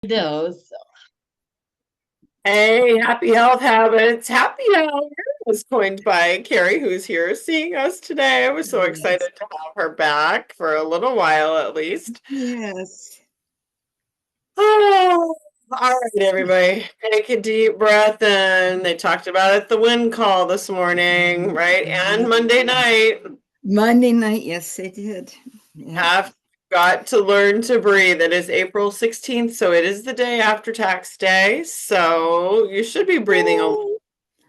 Those. Hey, happy health habits. Happy hour was coined by Carrie, who's here seeing us today. I was so Yes. excited to have her back for a little while at least. Yes. Oh, all right, everybody. Take a deep breath in. They talked about it, the wind call this morning, right? And Monday night. Monday night, yes, they did. Yeah. Have got to learn to breathe. It is April 16th, so it is the day after tax day. So you should be breathing a little Oh,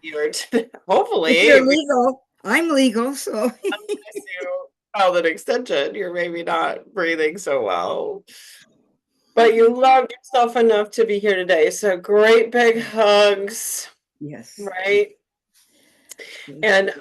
easier today. Hopefully, if you're if you legal, I'm legal, so unless you filed an extension, you're maybe not breathing so well. But you loved yourself enough to be here today. So great big hugs, yes. right? And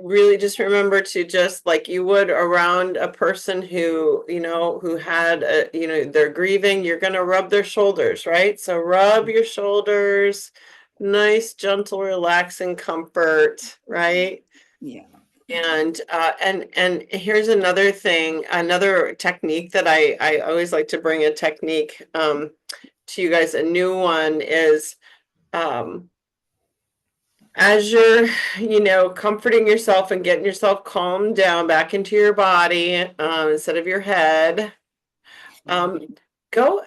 really just remember to just like you would around a person who, who had they're grieving, you're gonna rub their shoulders, right? So rub your shoulders, nice, gentle, relaxing comfort, right? Yeah. And here's another thing, another technique that I always like to bring a technique to you guys. A new one is as you're, comforting yourself and getting yourself calmed down back into your body instead of your head. Um, go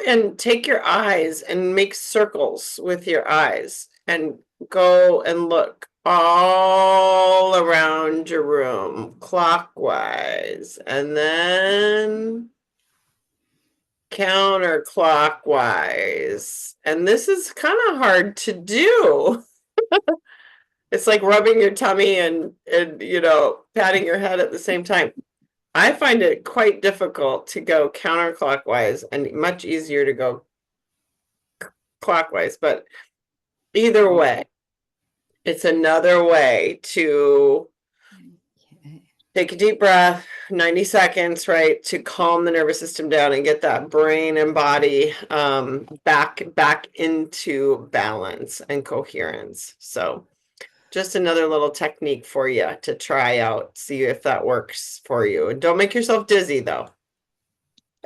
and take your eyes and make circles with your eyes and go and look all around your room clockwise and then counterclockwise. And this is kind of hard to do. It's like rubbing your tummy and patting your head at the same time. I find it quite difficult to go counterclockwise and much easier to go clockwise, but either way, it's another way to take a deep breath, 90 seconds, right, to calm the nervous system down and get that brain and body back into balance and coherence. So just another little technique for you to try out, see if that works for you. And don't make yourself dizzy though.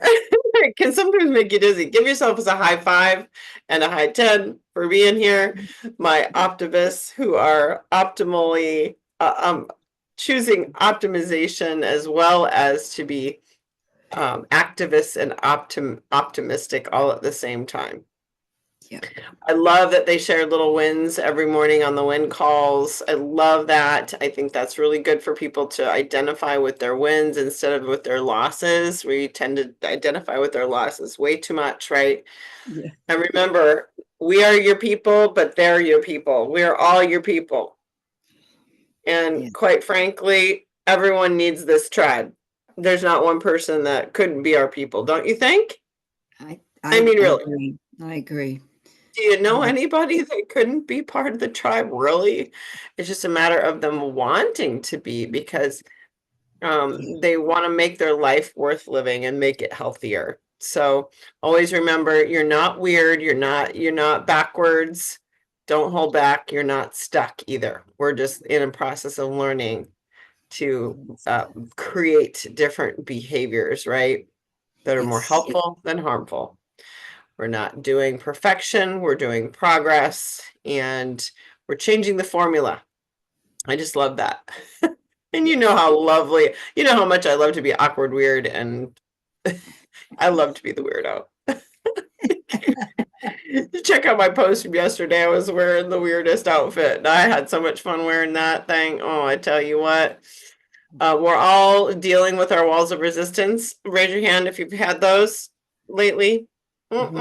It can sometimes make you dizzy. Give yourself as a high 5 and a high 10 for being here. My optimists who are optimally choosing optimization as well as to be activists and optimistic all at the same time. Yeah. I love that they share little wins every morning on the win calls. I love that. I think that's really good for people to identify with their wins instead of with their losses. We tend to identify with their losses way too much, right? Yeah. And remember, we are your people, but they're your people. We are all your people. And Yeah. quite frankly, everyone needs this tribe. There's not one person that couldn't be our people, don't you think? I I I mean, really. agree. I agree. Do you know Yeah. anybody that couldn't be part of the tribe? Really? It's just a matter of them wanting to be because they want to make their life worth living and make it healthier. So always remember, you're not weird. You're not backwards. Don't hold back. You're not stuck either. We're just in a process of learning to create different behaviors, right? That are more Yes. helpful than harmful. We're not doing perfection, we're doing progress, and we're changing the formula. I just love that. And you know how lovely, you know how much I love to be awkward, weird, and I love to be the weirdo. Check out my post from yesterday. I was wearing the weirdest outfit, and I had so much fun wearing that thing. Oh, I tell you what. We're all dealing with our walls of resistance. Raise your hand if you've had those lately. Daily,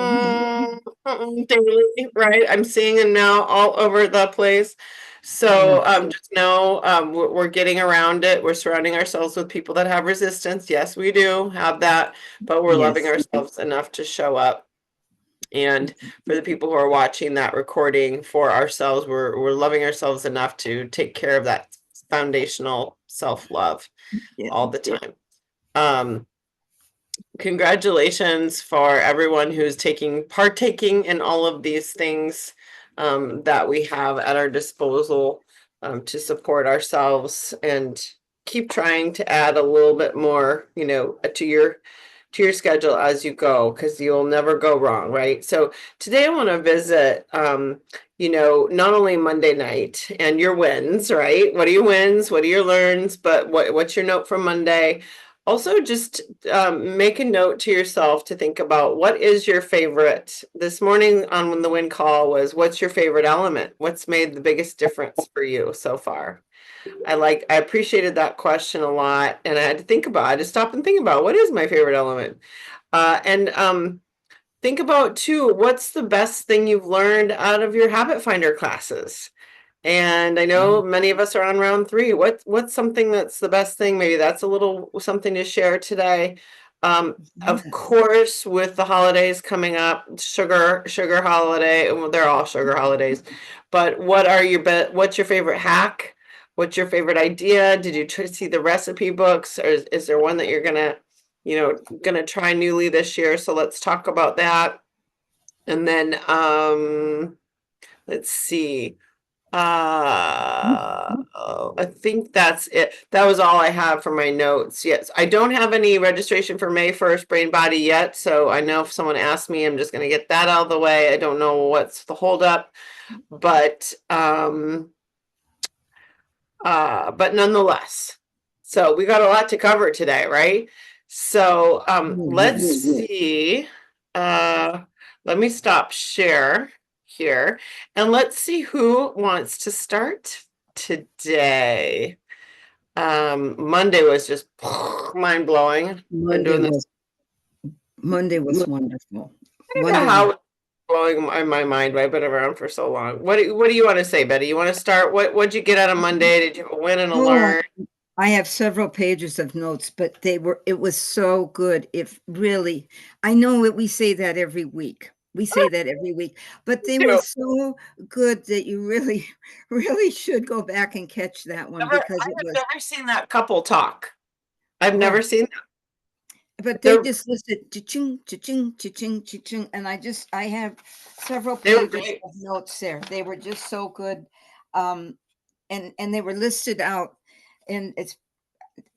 right? I'm seeing them now all over the place. So just know we're getting around it. We're surrounding ourselves with people that have resistance. Yes, we do have that, but we're loving Yes. ourselves enough to show up. And for the people who are watching that recording for ourselves, we're loving ourselves enough to take care of that foundational self-love Yeah. all the time. Congratulations for everyone who's partaking in all of these things that we have at our disposal to support ourselves and keep trying to add a little bit more, to to your schedule as you go, because you'll never go wrong, right? So today I want to visit, not only Monday night and your wins, right? What are your wins? What are your learns? But what's your note from Monday? Also, just make a note to yourself to think about what is your favorite. This morning on the win call was, what's your favorite element? What's made the biggest difference for you so far? I appreciated that question a lot, and I had to stop and think about what is my favorite element. And think about too, what's the best thing you've learned out of your habit finder classes? And I know many of us are on round 3. What's something that's the best thing? Maybe that's a little something to share today. Of course, with the holidays coming up, sugar holiday, well, they're all sugar holidays. But what's your favorite hack? What's your favorite idea? Did you see the recipe books, or is there one that you're gonna try newly this year? So let's talk about that. And then let's see. I think that's it. That was all I have for my notes. Yes, I don't have any registration for May 1st Brain Body yet, so I know if someone asks me, I'm just gonna get that out of the way. I don't know what's the holdup, but nonetheless. So we got a lot to cover today, right? So let's see. Let me stop share here, and let's see who wants to start today. Monday was just mind blowing. Monday was wonderful. I don't know how it's blowing my mind. I've been around for so long. What do you want to say, Betty? You want to start? What'd you get out of Monday? Did you win and learn? I have several pages of notes, but it was so good. If really, I know that we say that every week. But they were so good that you really, really should go back and catch that one, because I've never seen that couple talk. I've never seen that. But they just listed cha-ching, cha-ching, cha-ching, cha-ching, and I have several pages of notes there. They were just so good, and they were listed out, and it's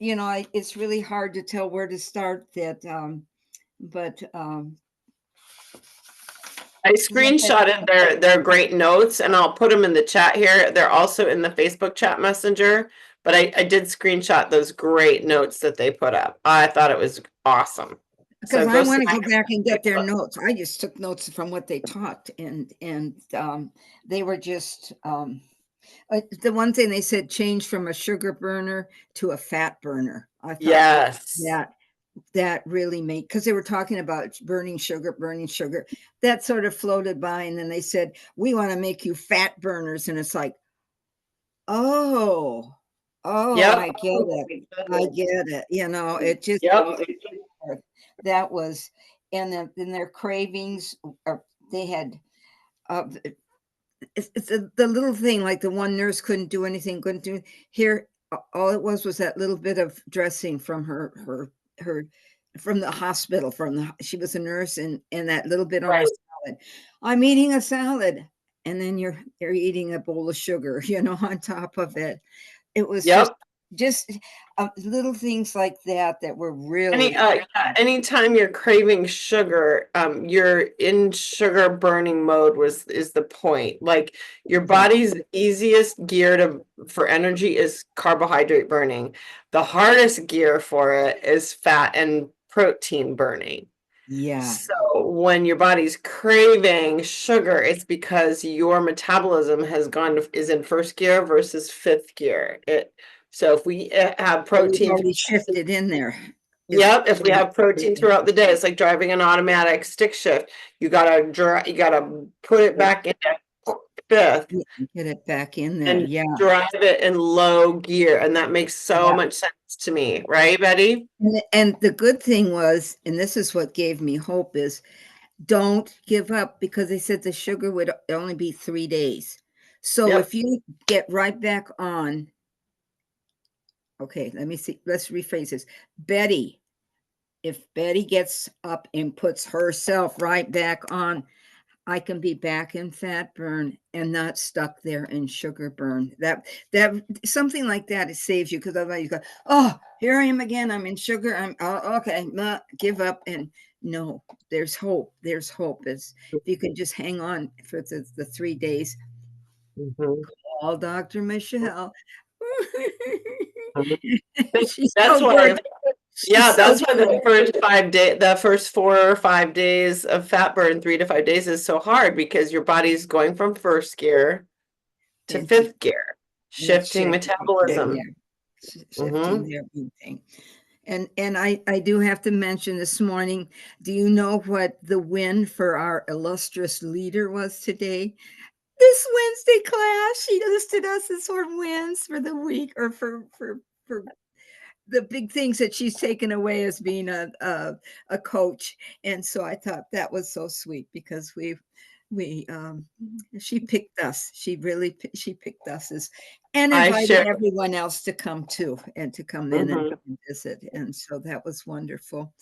it's really hard to tell where to start that, but I screenshotted their great notes, and I'll put them in the chat here. They're also in the Facebook chat messenger, but I did screenshot those great notes that they put up. I thought it was awesome. Because I want to go back and get their notes. I just took notes from what they talked, and they were just the one thing they said, change from a sugar burner to a fat burner. I thought that really made, because they were talking about burning sugar. That sort of floated by, and then they said, we want to make you fat burners, and it's like, oh, I get it. It just that was, and then their cravings, they had it's the little thing, like the one nurse couldn't do here. All it was that little bit of dressing from her from the hospital, she was a nurse, and that little bit on her salad. I'm eating a salad, and then you're eating a bowl of sugar, on top of it. It was just little things like that were really anytime you're craving sugar, you're in sugar burning mode is the point. Like, your body's easiest gear for energy is carbohydrate burning. The hardest gear for it is fat and protein burning. So when your body's craving sugar, it's because your metabolism is in first gear versus fifth gear. So if we have protein shifted in there. Yep, if we have protein throughout the day, it's like driving an automatic stick shift. You gotta put it back in fifth. Get it back in there. And drive it in low gear. And that makes so much sense to me, right, Betty? And the good thing was, and this is what gave me hope, is don't give up, because they said the sugar would only be 3 days. So if you get right back on, okay, let me see. Let's rephrase this. If Betty gets up and puts herself right back on, I can be back in fat burn and not stuck there in sugar burn. That something like that, it saves you, because otherwise you go, oh, here I am again. I'm in sugar. I'm okay. Give up. And no, there's hope. There's hope. It's, if you can just hang on for the 3 days. Mhm. Call Dr. Michelle. Mhm. She's That's so why, good. yeah, She's so that's why the first 5 day, the first 4 or 5 days of fat burn, 3 to 5 days is so hard, because your body's going from first gear to into fifth gear, that's shifting shifting. Yeah, metabolism. shifting Hmm. their everything. And I do have to mention this morning, do you know what the win for our illustrious leader was today? This Wednesday class, she listed us as her wins for the week, or for the big things that she's taken away as being a coach. And so I thought that was so sweet, because we she picked us. She really she picked us as, and I invited share. everyone else to come too, and to come in and Mhm. visit. And so that was wonderful.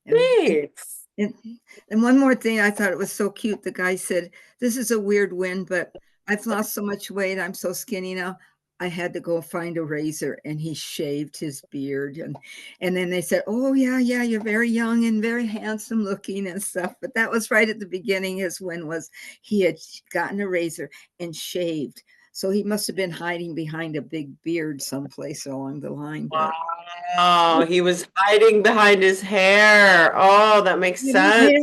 And, and Thanks. and and one more thing, I thought it was so cute. The guy said, "This is a weird win, but I've lost so much weight. I'm so skinny now. I had to go find a razor," and he shaved his beard. And then they said, "Oh yeah, yeah, you're very young and very handsome looking and stuff." But that was right at the beginning. His win was he had gotten a razor and shaved. So he must have been hiding behind a big beard someplace along the line. But Wow, he was hiding behind his hair. Oh, that makes sense.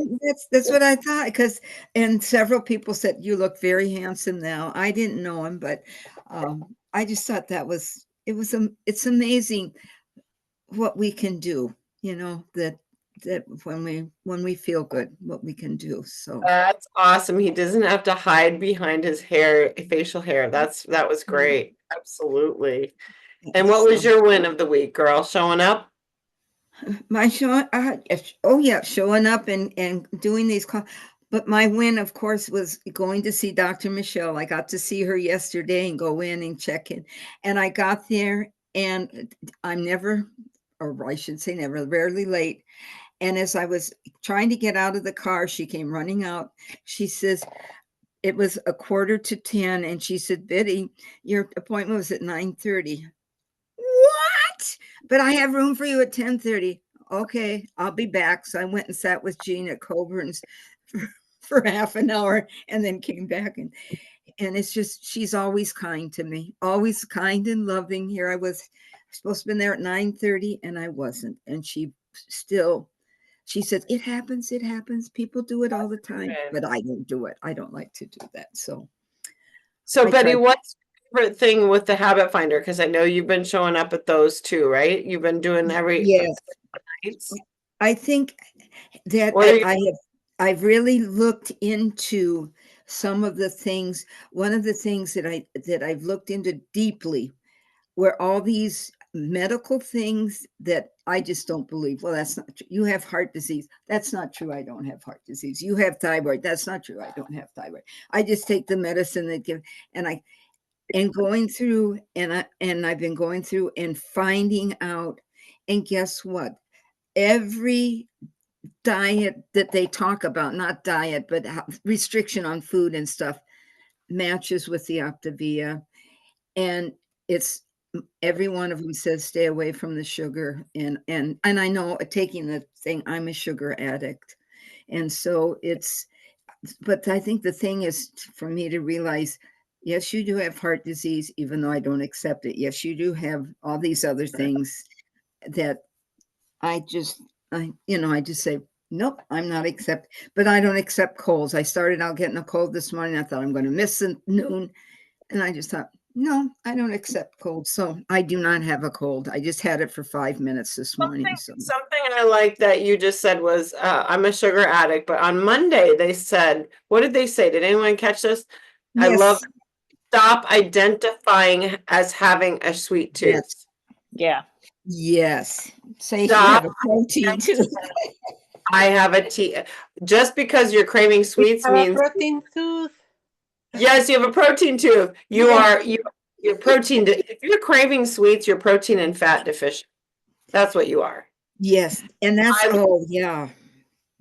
That's what I thought, because and several people said you look very handsome now. I didn't know him, but I just thought that was it's amazing what we can do. That when we feel good, what we can do. So That's awesome. He doesn't have to hide behind his hair, facial hair. That was great. Absolutely. And what was so your win of the week, girl? Showing up? my show, oh yeah, showing up and doing these calls. But my win, of course, was going to see Dr. Michelle. I got to see her yesterday and go in and check in. And I got there, and I'm never, or I should say never, rarely late. And as I was trying to get out of the car, she came running out. She says, it was 9:45, and she said, "Biddy, your appointment was at 9:30. What? But I have room for you at 10:30. Okay, I'll be back." So I went and sat with Jean at Coburn's for half an hour, and then came back. And it's just, she's always kind to me, always kind and loving. Here I was supposed to be there at 9:30, and I wasn't. And she said, "It happens, it happens. People do it all the time, Good. but I don't do it. I don't like to do that." So So, I Betty, tried. what's your favorite thing with the Habit Finder? Because I know you've been showing up at those too, right? You've been doing every Yes, nights. I think that What are you? I've really looked into some of the things. One of the things that I've looked into deeply were all these medical things that I just don't believe. Well, that's not true. You have heart disease. That's not true. I don't have heart disease. You have thyroid. That's not true. I don't have thyroid. I just take the medicine that give, and I and going through, and I've been going through and finding out. And guess what? Every diet that they talk about, not diet, but restriction on food and stuff, matches with the Optavia. And it's every one of them says stay away from the sugar. And I know, taking the thing, I'm a sugar addict. And so but I think the thing is for me to realize, yes, you do have heart disease, even though I don't accept it. Yes, you do have all these other things that I just, I just say, nope, I'm not accept, but I don't accept colds. I started out getting a cold this morning. I thought I'm going to miss the noon. And I just thought, no, I don't accept cold. So I do not have a cold. I just had it for 5 minutes this morning. So Something I like that you just said was, I'm a sugar addict, but on Monday they said, what did they say? Did anyone catch this? I love yes, stop identifying as having a sweet tooth. yes, Yeah. yes. Say you Stop. have a protein too. I have a tea. Just because you're craving sweets Have a means protein tooth. yes, you have a protein tooth. You're protein. If you're craving sweets, you're protein and fat deficient. That's what you are. Yes. And that's, I oh, yeah.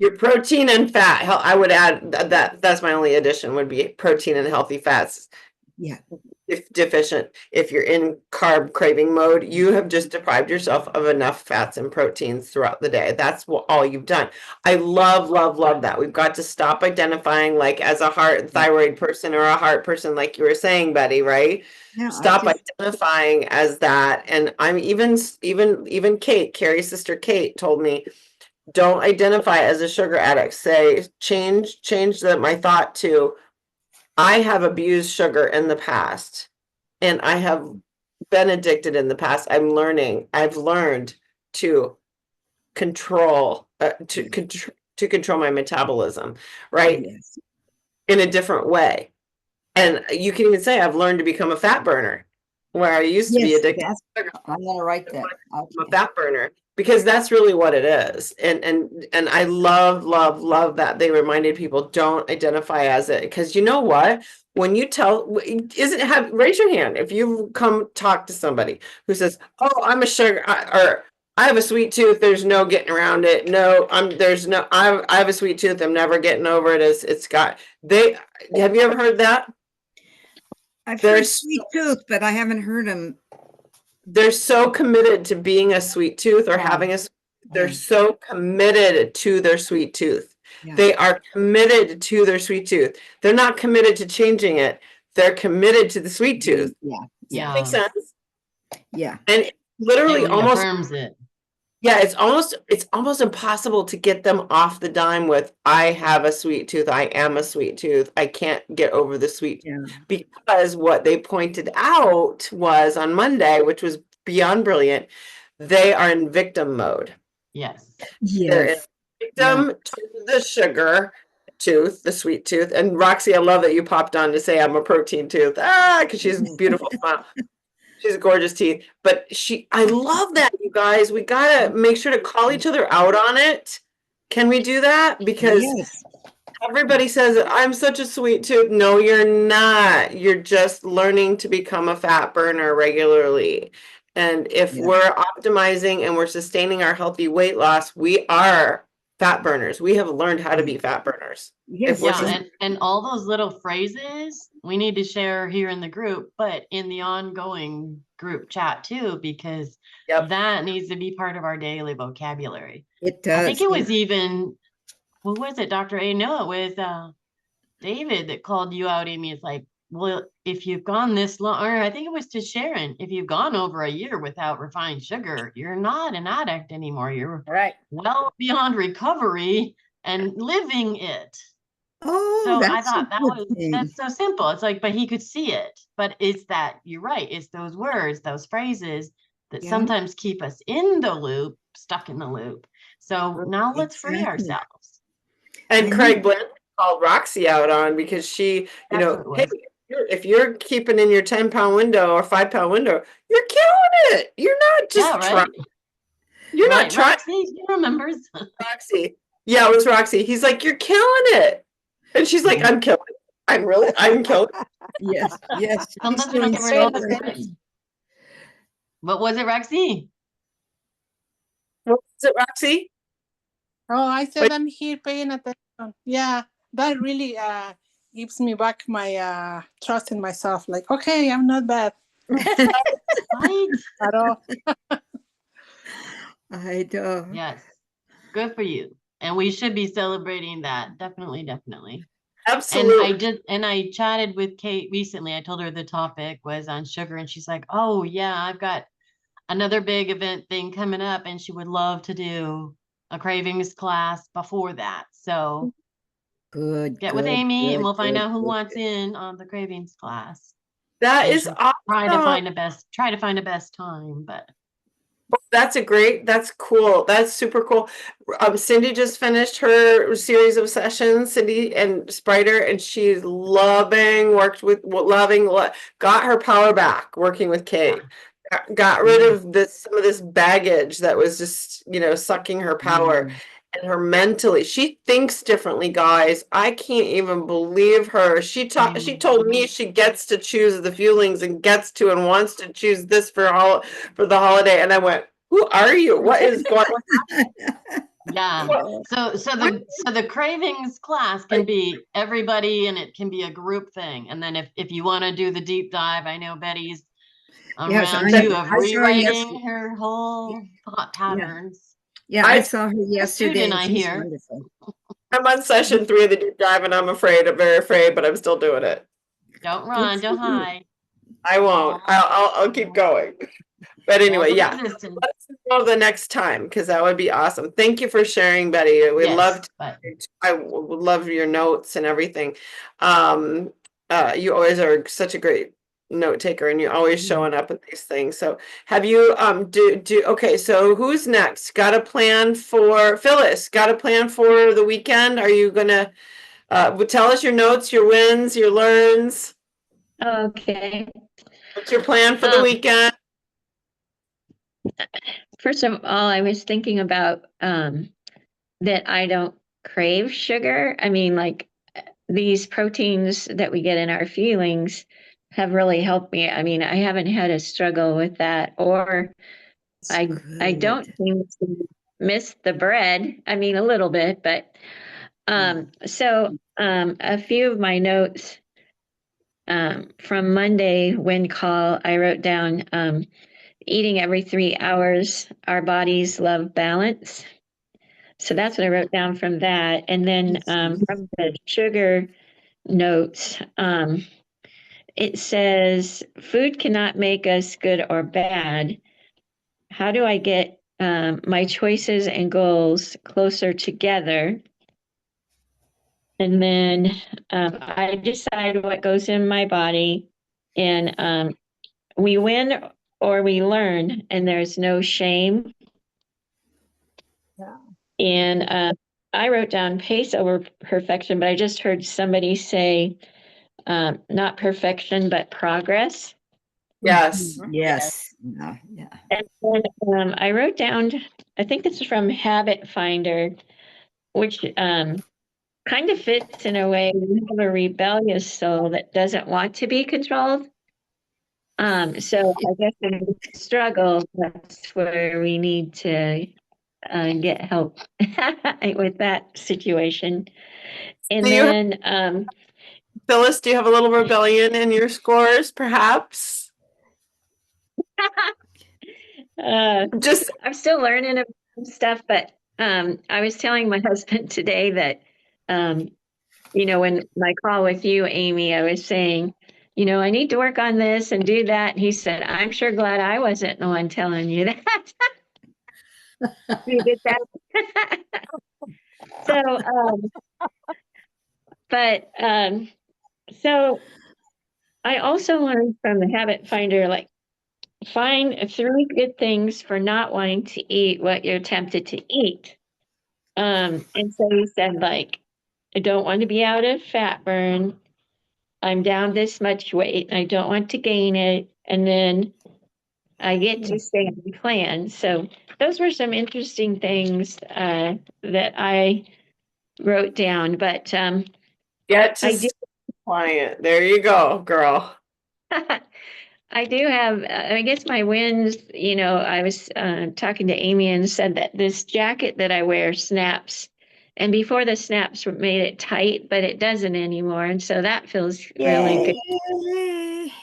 Your protein and fat. I would add that's my only addition would be protein and healthy fats. Yeah. If deficient, if you're in carb craving mode, you have just deprived yourself of enough fats and proteins throughout the day. That's all you've done. I love that. We've got to stop identifying like as a heart and thyroid person or a heart person, like you were saying, Betty, right? Yeah, Stop identifying as that. And I'm even Kate, Carrie's sister Kate told me, don't identify as a sugar addict. Say change my thought to I have abused sugar in the past and I have been addicted in the past. I've learned to control to control my metabolism, right? Yes. In a different way. And you can even say I've learned to become a fat burner where I used to be addicted to sugar. I'm gonna write that. I'm a fat burner because that's really what it is. And I love that they reminded people don't identify as it, because you know what? When you raise your hand if you come talk to somebody who says, "Oh, I'm a sugar," or "I have a sweet tooth. There's no getting around it. No, I have a sweet tooth. I'm never getting over it." Have you ever heard that? I've heard sweet tooth, but I haven't heard them. They're so committed to being a sweet tooth or having they're so committed to their sweet tooth. Yeah. They are committed to their sweet tooth. They're not committed to changing it. They're committed to the sweet tooth. Yeah. Makes sense? Yeah. And literally almost affirms it. Yeah, it's almost impossible to get them off the dime with I have a sweet tooth. I am a sweet tooth. I can't get over the sweet because what they pointed out was on Monday, which was beyond brilliant, they are in victim mode. Yes. They're in victim to the sugar tooth, the sweet tooth. And Roxy, I love that you popped on to say I'm a protein tooth. Because she's a beautiful smile. She's gorgeous teeth, but I love that, you guys. We gotta make sure to call each other out on it. Can we do that? Because everybody says I'm such a sweet tooth. No, you're not. You're just learning to become a fat burner regularly. And if we're optimizing and we're sustaining our healthy weight loss, we are fat burners. We have learned how to be fat burners. Yes. And all those little phrases we need to share here in the group, but in the ongoing group chat too, because that needs to be part of our daily vocabulary. It does. I think it was even, who was it, Dr. A? No, it was David that called you out, Amy. It's like, well, if you've gone this long, or I think it was to Sharon, if you've gone over a year without refined sugar, you're not an addict anymore. You're well beyond recovery and living it. Oh, so I thought that's so simple. It's like, but he could see it. But it's that, you're right. It's those words, those phrases that sometimes keep us in the loop, stuck in the loop. So now let's free ourselves. And Craig Blanton called Roxy out on because she, hey, if you're keeping in your 10-pound window or 5-pound window, you're killing it. You're not just trying. You're not trying. Roxy, he remembers. Roxy. Yeah, it was Roxy. He's like, you're killing it. And she's like, I'm killing it. I'm killing it. Yes. Sometimes we don't get rid of it. What was it, Roxy? What was it, Roxy? Oh, I said I'm here paying attention. Yeah, that really gives me back my trust in myself. Like, okay, I'm not bad. Right? At all. I do. Yes. Good for you. And we should be celebrating that. Definitely. Absolutely. And I chatted with Kate recently. I told her the topic was on sugar, and she's like, oh yeah, I've got another big event thing coming up, and she would love to do a cravings class before that. So get with Amy and we'll find out who wants in on the cravings class. That is awesome. Try to find the best time, but that's cool. That's super cool. Cindy just finished her series of sessions, Cindy and Sprider, and she's got her power back working with Kate. Got rid of some of this baggage that was just, sucking her power and her mentally. She thinks differently, guys. I can't even believe her. She told me she gets to choose the fuelings and wants to choose this for the holiday. And I went, who are you? What is going on? Yeah. So the cravings class can be everybody and it can be a group thing. And then if you want to do the deep dive, I know Betty's on Yes, round I two know. of I saw her rewriting yesterday. her whole thought patterns. Yeah, I I- saw her yesterday student, and I she's hear. wonderful. I'm on session 3 of the deep dive and I'm afraid, I'm very afraid, but I'm still doing it. Don't run, for don't you. hide. I won't. I'll keep going. But Build anyway, the yeah. resistance. Let's go the next time because that would be awesome. Thank you for sharing, Betty. We'd Yes, love to. but I would love your notes and everything. You always are such a great note taker and you're always showing up at these things. So have you okay, so who's next? Got a plan for Phyllis? Got a plan for the weekend? Are you gonna tell us your notes, your wins, your learns? Okay. What's your plan for the weekend? First of all, I was thinking about that I don't crave sugar. I mean, like these proteins that we get in our feelings have really helped me. I mean, I haven't had a struggle with that, or I don't Good. seem to miss the bread. I mean, a little bit, but a few of my notes from Monday when call, I wrote down eating every 3 hours. Our bodies love balance. So that's what I wrote down from that. And then from the sugar notes, it says food cannot make us good or bad. How do I get my choices and goals closer together? And then I decide what goes in my body, and we win or we learn, and there's no shame. Yeah. And I wrote down pace over perfection, but I just heard somebody say not perfection, but progress. Yes. Yes. Yeah. Yeah. And then I wrote down, I think this is from Habit Finder, which kind of fits in a way. We have a rebellious soul that doesn't want to be controlled. So I guess in the struggle, that's where we need to get help with that situation. And Do you- then Phyllis, do you have a little rebellion in your scores, perhaps? Just I'm still learning about stuff, but I was telling my husband today that when my call with you, Amy, I was saying, I need to work on this and do that. And he said, I'm sure glad I wasn't the one telling you that. You get that? So I also learned from the Habit Finder, like, find 3 good things for not wanting to eat what you're tempted to eat. And so he said, like, I don't want to be out of fat burn. I'm down this much weight. I don't want to gain it. And then I get to stay on plan. So those were some interesting things that I wrote down. But get to I do client. There you go, girl. I do have, I guess my wins, I was talking to Amy and said that this jacket that I wear snaps. And before the snaps made it tight, but it doesn't anymore. And so that feels really good. Yay.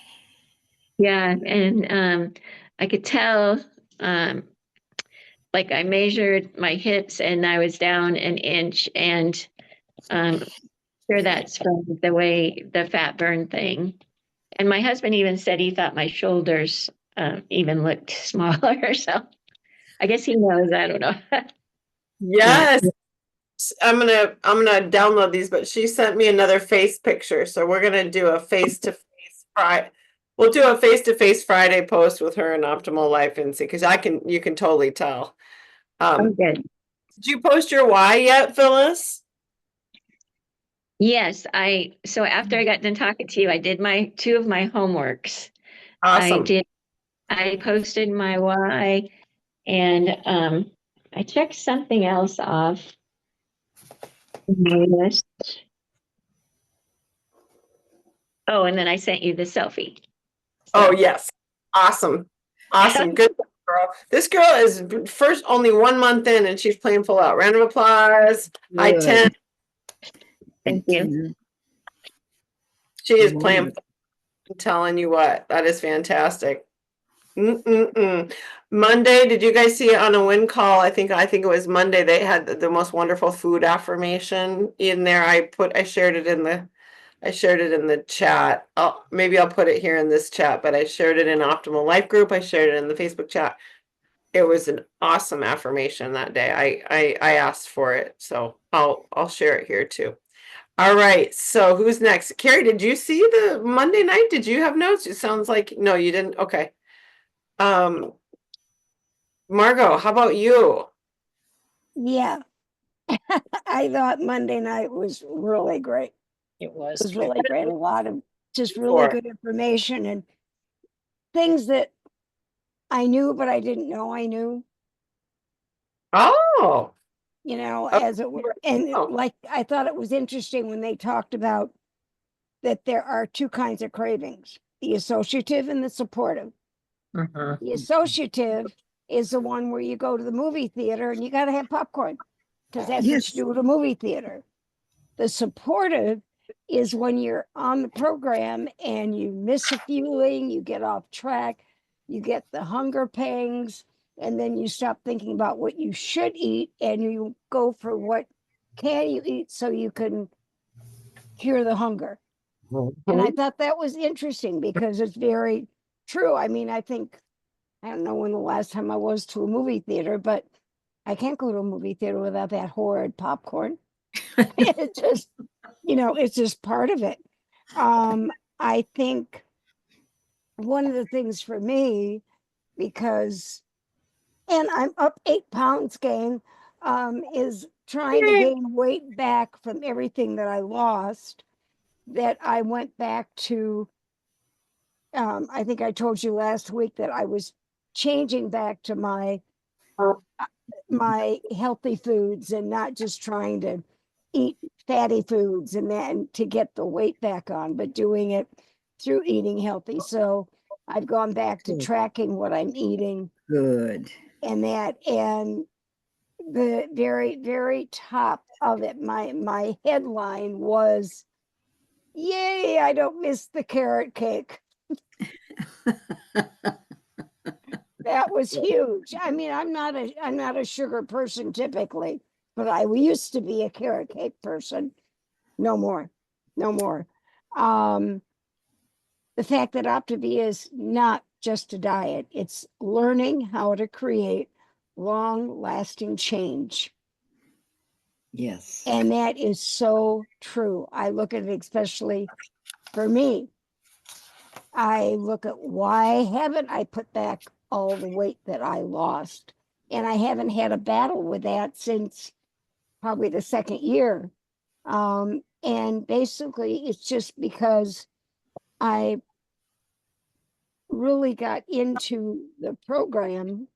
Yeah. And I could tell, like I measured my hips and I was down an inch, and sure that's from the way the fat burn thing. And my husband even said he thought my shoulders even looked smaller. So I guess he knows. I don't know. Yes. I'm gonna download these, but she sent me another face picture. So we're gonna do a face-to-face Friday. We'll do a face-to-face Friday post with her in Optimal Life and see, because you can totally tell. I'm good. Did you post your why yet, Phyllis? Yes, so after I got done talking to you, I did 2 of my homeworks. Awesome. I posted my why, and I checked something else off my list. Oh, and then I sent you the selfie. Oh, yes. Awesome. Awesome. Good. girl. This girl is first only 1 month in and she's playing full out. Round of applause. High Good. 10. Thank you. Mhm. She is playing. Wonderful. I'm telling you what, that is fantastic. Monday, did you guys see it on a win call? I think it was Monday. They had the most wonderful food affirmation in there. I shared it in the chat. Maybe I'll put it here in this chat, but I shared it in Optimal Life group. I shared it in the Facebook chat. It was an awesome affirmation that day. I asked for it, so I'll share it here too. All right, so who's next? Carrie, did you see the Monday night? Did you have notes? It sounds like no, you didn't. Okay. Margot, how about you? Yeah, I thought Monday night was really great. It It was really great. A lot of just really Sure. good information and things that I knew, but I didn't know I knew, Oh, as it were. And Oh. like, I thought it was interesting when they talked about that there are two kinds of cravings, the associative and the supportive. The associative is the one where you go to the movie theater and you got to have popcorn because that's Yes. what you do at a movie theater. The supportive is when you're on the program and you miss a feeling, you get off track, you get the hunger pangs, and then you stop thinking about what you should eat and you go for what can you eat so you can cure the hunger. And I thought that was interesting because it's very true. I mean, I don't know when the last time I was to a movie theater, but I can't go to a movie theater without that horrid popcorn. It just, it's just part of it. I think one of the things for me, and I'm up 8 pounds, gang, is trying to gain weight back from everything that I lost, that I went back to, I think I told you last week that I was changing back to my healthy foods and not just trying to eat fatty foods and then to get the weight back on, but doing it through eating healthy. So I've gone back to tracking what I'm eating Good. and the very, very top of it, my headline was, "Yay, I don't miss the carrot cake." That was huge. I mean, I'm not a sugar person typically, but I used to be a carrot cake person. No more. No more. The fact that Optavia is not just a diet, it's learning how to create long-lasting change. Yes. And that is so true. I look at it, especially for me. I look at why haven't I put back all the weight that I lost? And I haven't had a battle with that since probably the second year. And basically, it's just because I really got into the program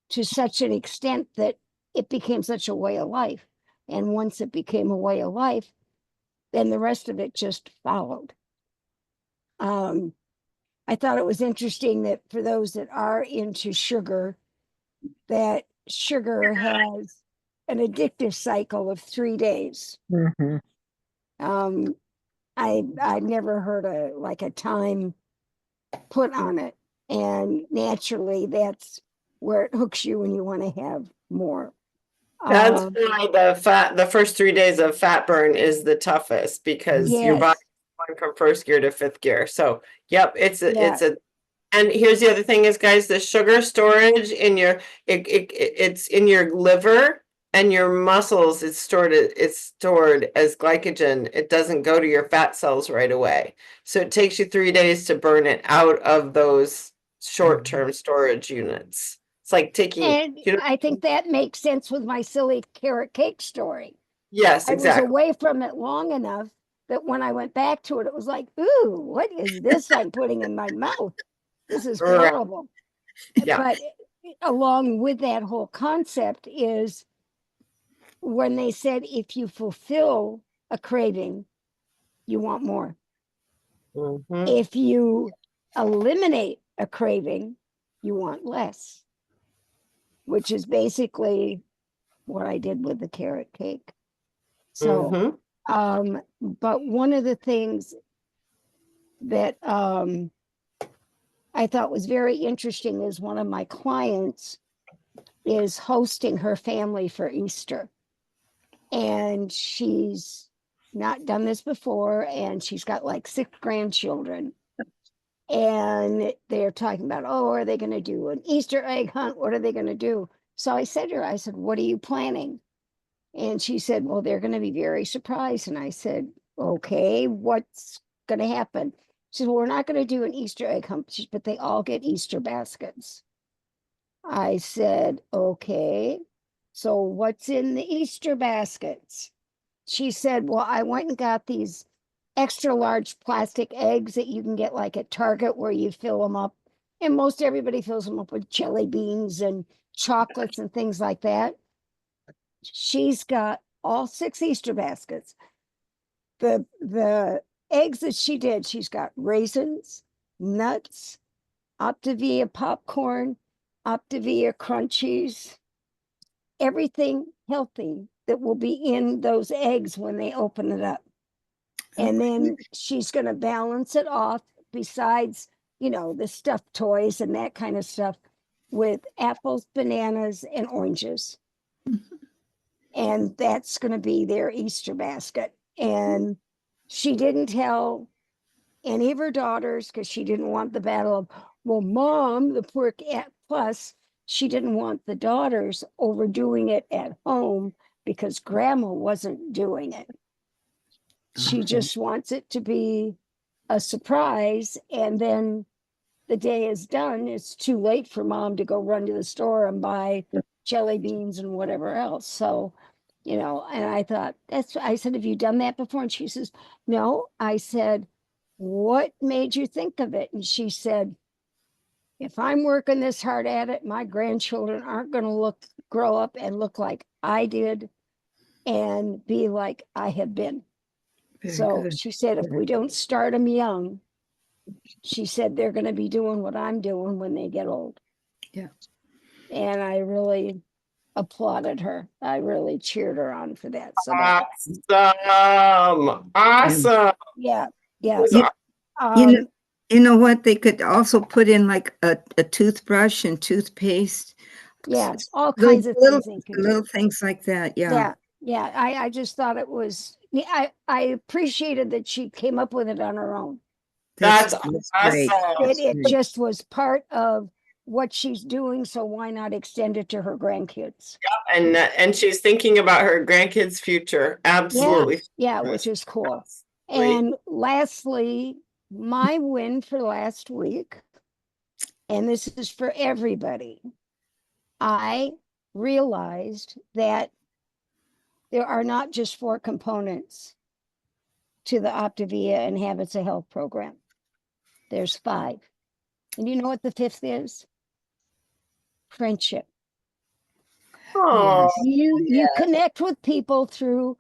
to such an extent that it became such a way of life. And once it became a way of life, then the rest of it just followed. I thought it was interesting that for those that are into sugar, that sugar has an addictive cycle of 3 days. I never heard a time put on it, and naturally that's where it hooks you and you want to have more. That's why the first 3 days of fat burn is the toughest because your Yes. body is going from first gear to fifth gear. So, yep, it's Yeah. and here's the other thing is, guys, the sugar storage in it's in your liver and your muscles. It's stored as glycogen. It doesn't go to your fat cells right away. So it takes you 3 days to burn it out of those short-term storage units. It's like taking, And I think that makes sense with my silly carrot cake story. yes, I was exactly. away from it long enough that when I went back to it, it was like, ooh, what is this I'm putting in my mouth? This is Right. horrible. Yeah. But along with that whole concept is when they said if you fulfill a craving, you want more. Mhm. If you eliminate a craving, you want less. which is basically what I did with the carrot cake. So, Mhm. but one of the things that I thought was very interesting is one of my clients is hosting her family for Easter. And she's not done this before, and she's got like 6 grandchildren. And they're talking about, oh, are they going to do an Easter egg hunt? What are they going to do? So I said to her, I said, what are you planning? And she said, well, they're going to be very surprised. And I said, okay, what's going to happen? She said, well, we're not going to do an Easter egg hunt, but they all get Easter baskets. I said, okay, so what's in the Easter baskets? She said, well, I went and got these extra large plastic eggs that you can get like at Target where you fill them up. And most everybody fills them up with jelly beans and chocolates and things like that. She's got all 6 Easter baskets. The eggs that she did, she's got raisins, nuts, Optavia popcorn, Optavia crunchies, everything healthy that will be in those eggs when they open it up. And then she's going to balance it off besides, you know, the stuffed toys and that kind of stuff with apples, bananas, and oranges. And that's going to be their Easter basket. And she didn't tell any of her daughters because she didn't want the battle of, well, mom, the poor cat. Plus, she didn't want the daughters overdoing it at home because grandma wasn't doing it. She just wants it to be a surprise. And then the day is done. It's too late for mom to go run to the store and buy jelly beans and whatever else. So, you know, and I thought, I said, have you done that before? And she says, no. I said, what made you think of it? And she said, if I'm working this hard at it, my grandchildren aren't going to grow up and look like I did and be like I have been. So she said, if we don't start them young, she said they're going to be doing what I'm doing when they get old. Yeah. And I really applauded her. I really cheered her on for that. So that, Awesome. yeah. You know what? They could also put in like a toothbrush and toothpaste. Yeah, all kinds of little, things they could little do. things like that. Yeah. Yeah. I just thought it was, I appreciated that she came up with it on her own. That's great. awesome. It just was part of what she's doing. So why not extend it to her grandkids? And she's thinking about her grandkids' future. Absolutely. Yeah, which is cool. Great. And lastly, my win for last week, and this is for everybody, I realized that there are not just 4 components to the Optavia and Habits of Health program. There's 5. And you know what the 5th is? Friendship. Oh, You connect with people through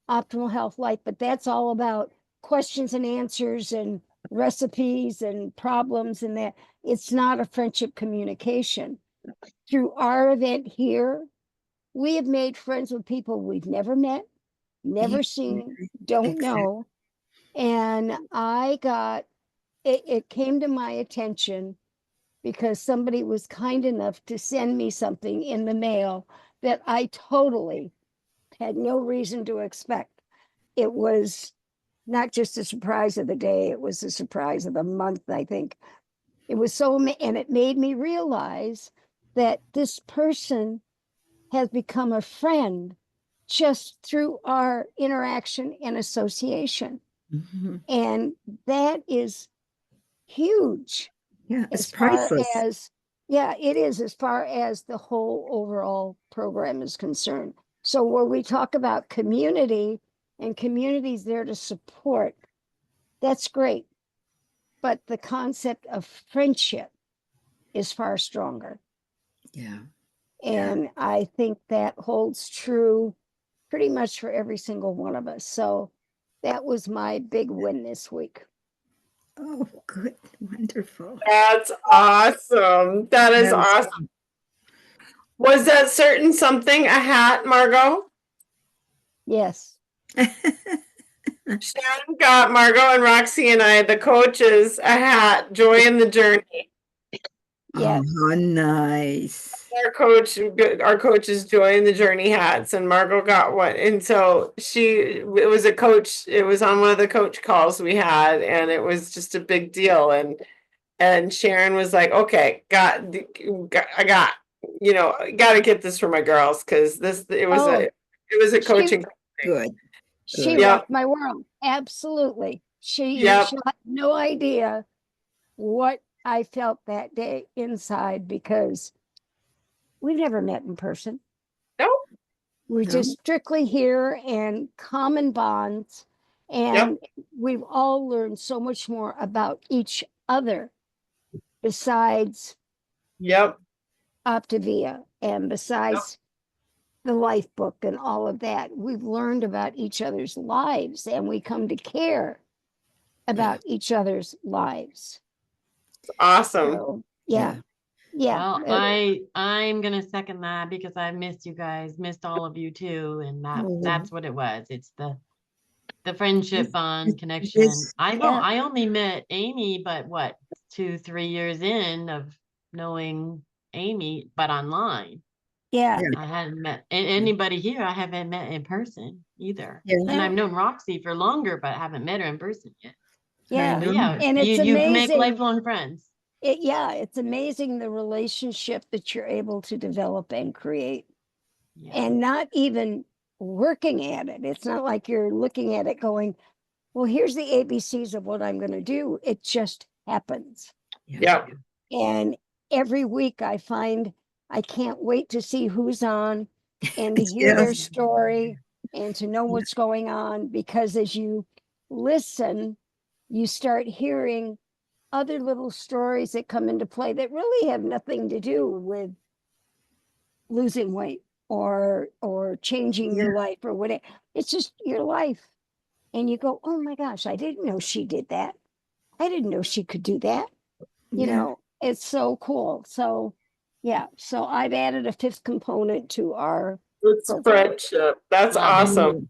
Optimal Health Life, but that's all about questions and answers and recipes and problems and that. It's not a friendship communication. Through our event here, we have made friends with people we've never met, never seen, don't know. And I got, it came to my attention because somebody was kind enough to send me something in the mail that I totally had no reason to expect. It was not just a surprise of the day, it was a surprise of the month, I think. It was and it made me realize that this person has become a friend just through our interaction and association. Mm-hmm. And that is huge. Yeah, it's as far priceless. as, yeah, it is as far as the whole overall program is concerned. So when we talk about community and communities there to support, that's great. But the concept of friendship is far stronger. Yeah. And I think that holds true pretty much for every single one of us. So that was my big win this week. Oh, good. Wonderful. that's awesome. That is That was awesome. Was that certain something a hat, Margot? Yes. Sharon got Margot and Roxy and I, the coaches, a hat, Joy in the Journey. Yes. Oh, nice. Our coach is Joy in the Journey hats, and Margot got one. And so it was a coach, it was on one of the coach calls we had, and it was just a big deal. And Sharon was like, okay, got, to get this for my girls, because it was a She- coaching. Good. She Yep. rocked my world. Absolutely. She Yep. had no idea what I felt that day inside because we've never met in person. Nope. We're No. just strictly here and common bonds. And we've all learned so much more about each other besides Yep. Optavia and besides the life book and all of that. We've learned about each other's lives and we come to care about each other's lives. Awesome. So, yeah. Well, Yeah. I'm gonna second that because I missed you guys, missed all of you too, and Oh. that's what it was. It's the friendship bond connection. this- I only met Amy, but what, 2-3 years in of knowing Amy, but online. Yeah. I hadn't met anybody here. I haven't met in person either. Yeah. And I've known Roxy for longer, but haven't met her in person yet. Yeah. But yeah, And it's you make amazing. lifelong friends. It's amazing the relationship that you're able to develop and create Yeah. and not even working at it. It's not like you're looking at it going, well, here's the ABCs of what I'm going to do. It just happens. Yep. And every week I find I can't wait to see who's on and to hear their Yes. story and to know what's going on, because as you listen, you start hearing other little stories that come into play that really have nothing to do with losing weight or changing your life or whatever. It's just your life. And you go, oh my gosh, I didn't know she did that. I didn't know she could do that. You Yeah. know, it's so cool. So yeah, so I've added a fifth component to our It's program. friendship. That's Love it. awesome.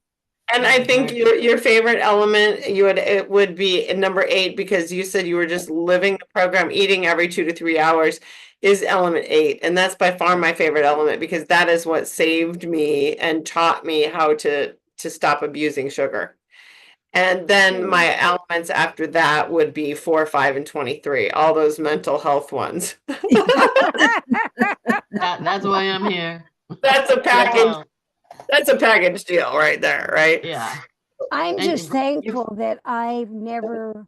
And I think your favorite element, it would be in number 8, because you said you were just living the program, eating every 2 to 3 hours, is element 8. And that's by far my favorite element, because that is what saved me and taught me how to stop abusing sugar. And then my elements after that would be 4, 5, and 23, all those mental health ones. That's why I'm here. That's a package. Well, That's a package deal right there, right? yeah. I'm And just you- thankful that I've never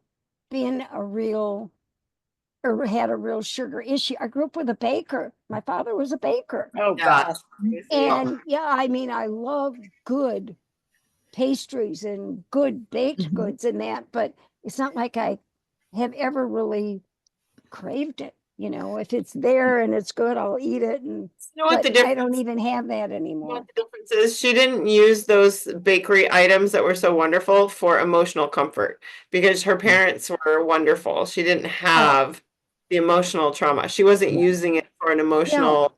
been a real or had a real sugar issue. I grew up with a baker. My father was a baker. Oh, Yeah. gosh. And yeah, I mean, I love good pastries and good baked Mhm. goods and that, but it's not like I have ever really craved it. You know, if it's there and it's good, I'll eat it. And You know what the but I difference? don't even have that You know anymore. what the difference is? She didn't use those bakery items that were so wonderful for emotional comfort, because her parents were wonderful. She didn't have the emotional trauma. She wasn't using it for an emotional,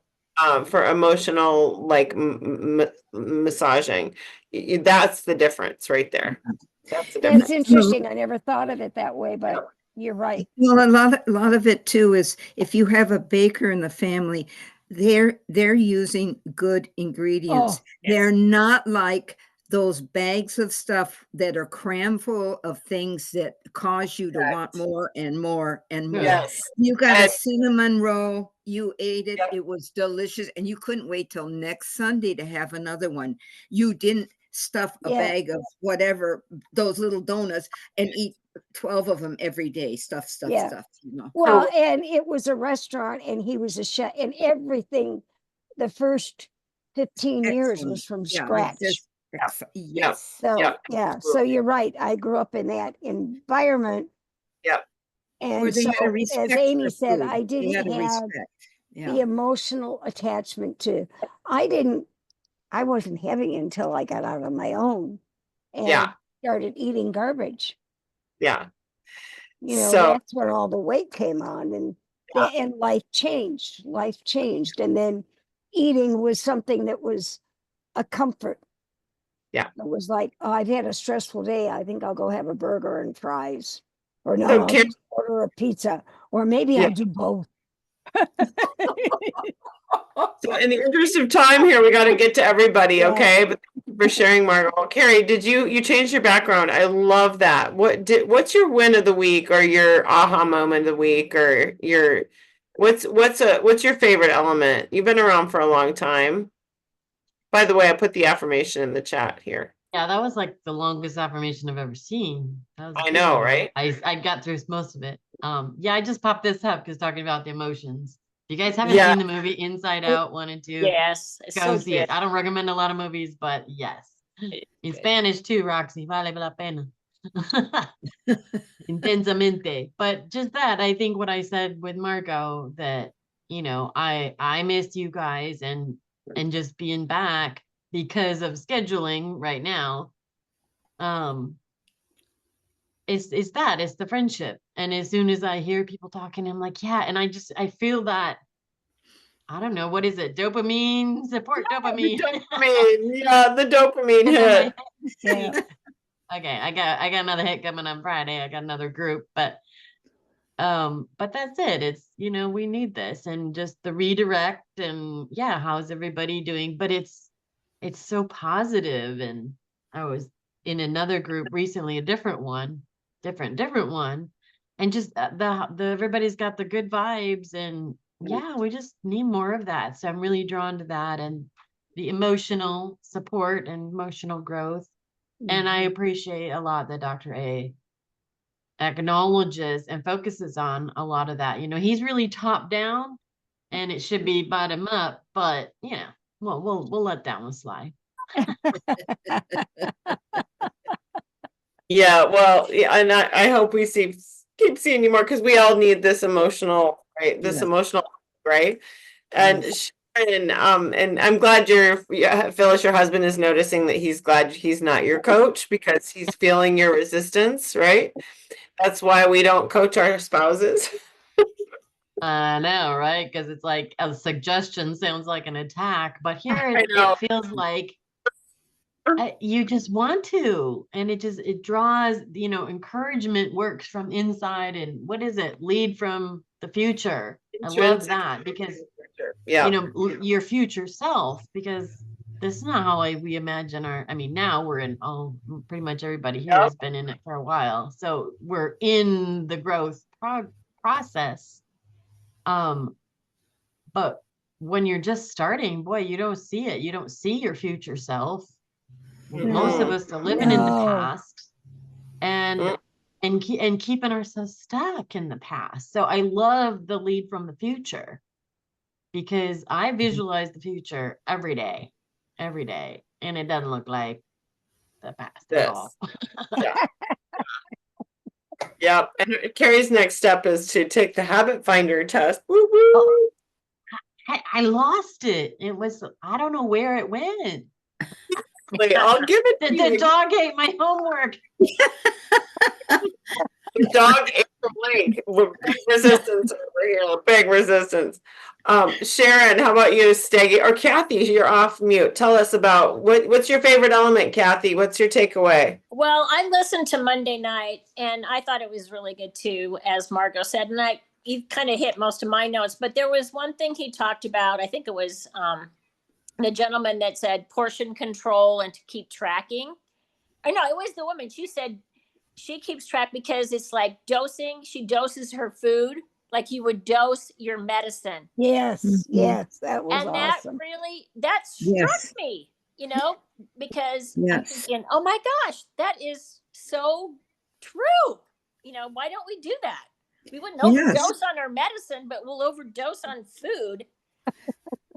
like massaging. That's the difference right there. That's the difference. That's interesting. I never thought of it that way, but you're right. Well, a lot of it too is if you have a baker in the family, they're using good ingredients. Oh, They're not like those bags of stuff that are cram full of things that cause you to want Correct. more and more and more. Yes. You got a And- cinnamon roll, you ate it, Yep. it was delicious, and you couldn't wait till next Sunday to have another one. You didn't stuff a Yeah. bag of whatever, those little donuts, and eat 12 of them every day. Stuff, Yeah. you know. well, and it was a restaurant and he was a chef and everything. The first 15 years Excellent. was from Yeah, scratch. yes. So Yeah, yeah, so absolutely. you're right. I grew up in that environment. Yep. Where And they so, had a respect as Amy for said, food. I They didn't had a have respect. the Yeah. emotional attachment to. I wasn't having it until I got out on my own and Yeah. started eating garbage. Yeah. You know, So- that's when all the weight came on and Yeah. and life changed. And then eating was something that was a comfort. Yeah. It was like, oh, I've had a stressful day. I think I'll go have a burger and fries. Or no, So I'll Karen- just order a pizza. Or maybe Yeah. I'll do both. So in the interest of time here, we got to get to everybody, Yeah. okay? But thank you for sharing, Margot. Carrie, did you changed your background? I love that. What's your win of the week or your aha moment of the week or your what's your favorite element? You've been around for a long time. By the way, I put the affirmation in the chat here. Yeah, that was like the longest affirmation I've ever seen. That was a I good know, one. right? I got through most of it. Yeah, I just popped this up because talking about the emotions. If you guys haven't Yeah. seen the movie Inside Out 1 and 2, Yes, it's go so see good. it. I don't recommend a lot of movies, but yes. In good. Spanish too, Roxy. Vale la pena. Intensamente. But just that, I think what I said with Marco, that, you know, I missed you guys and just being back because of scheduling right now. It's the friendship. And as soon as I hear people talking, I'm like, yeah, and I feel that, I don't know, what is it? Dopamine, support dopamine. Dopamine, yeah, the dopamine And then hit. Yeah. Okay, I got another hit coming on Friday. I got another group, but that's it. It's, you know, we need this and just the redirect and yeah, how's everybody doing? But it's so positive. And I was in another group recently, a different one, and just the everybody's got the good vibes and yeah, we just need more of that. So I'm really drawn to that and the emotional support and emotional growth. And I appreciate a lot that Dr. A acknowledges and focuses on a lot of that. You know, he's really top down and it should be bottom up, but you know, we'll let that one slide. Yeah, well, yeah, and I hope we keep seeing you more because we all need this emotional, right? This Yeah. emotional, right? And Sharon, and I'm glad Phyllis, your husband is noticing that he's glad he's not your coach because he's feeling your resistance, right? That's why we don't coach our spouses. I know, right? Because it's like a suggestion sounds like an attack, but here I know. it feels like you just want to, and it draws, you know, encouragement works from inside. And what is it? Lead from the future. I love Intrinsic that because Yeah. you know, your future self, because this is not how we imagine I mean, now we're in, pretty much everybody here has been in it for a while. So we're in the growth process. But when you're just starting, boy, you don't see it. You don't see your future self. Most of us are living in the No. past and keeping ourselves stuck in the past. So I love the lead from the future because I visualize the future every day, and it doesn't look like the past at all. Yeah. Yeah. And Carrie's next step is to take the habit finder test. Woo woo. I lost it. It was, I don't know where it went. Wait, I'll give it to The you. dog ate my homework. The dog ate the link. Big resistance over here. Big resistance. Sharon, how about you, Steggy? Or Kathy, you're off mute. Tell us about what's your favorite element, Kathy? What's your takeaway? Well, I listened to Monday night and I thought it was really good too, as Margot said. And you kind of hit most of my notes, but there was one thing he talked about. I think it was the gentleman that said portion control and to keep tracking. I know it was the woman. She said she keeps track because it's like dosing. She doses her food like you would dose your medicine. Yes, yes, that was And awesome. that struck Yes. me, you know, because I'm Yes. thinking, oh my gosh, that is so true. You know, why don't we do that? We wouldn't Yes. overdose on our medicine, but we'll overdose on food.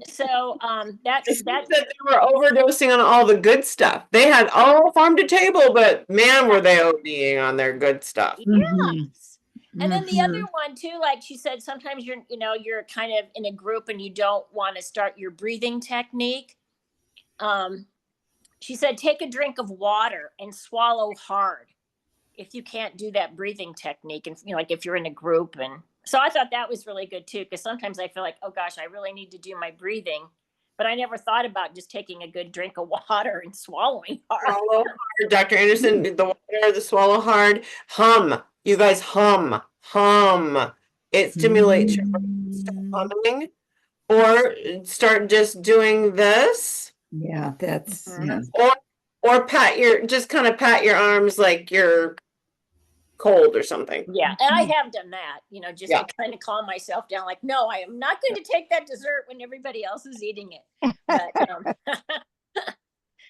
So that They were overdosing on all the good stuff. They had all farm to table, but man, were they ODing on their good stuff. yes. And then the other Mhm. one too, like she said, sometimes you're kind of in a group and you don't want to start your breathing technique. She said, take a drink of water and swallow hard if you can't do that breathing technique. And like if you're in a group. And so I thought that was really good too, because sometimes I feel like, oh gosh, I really need to do my breathing. but I never thought about just taking a good drink of water and swallowing hard. Swallow hard, Dr. Anderson, the water, the swallow hard, hum. You guys hum. It stimulates your brain. Start humming, or start just doing this, Yeah, that's, Mhm. yeah. or just kind of pat your arms like you're cold or something. Yeah, and I have done that, just Yeah. to kind of calm myself down. Like, no, I am not going to take that dessert when everybody else is eating it. But,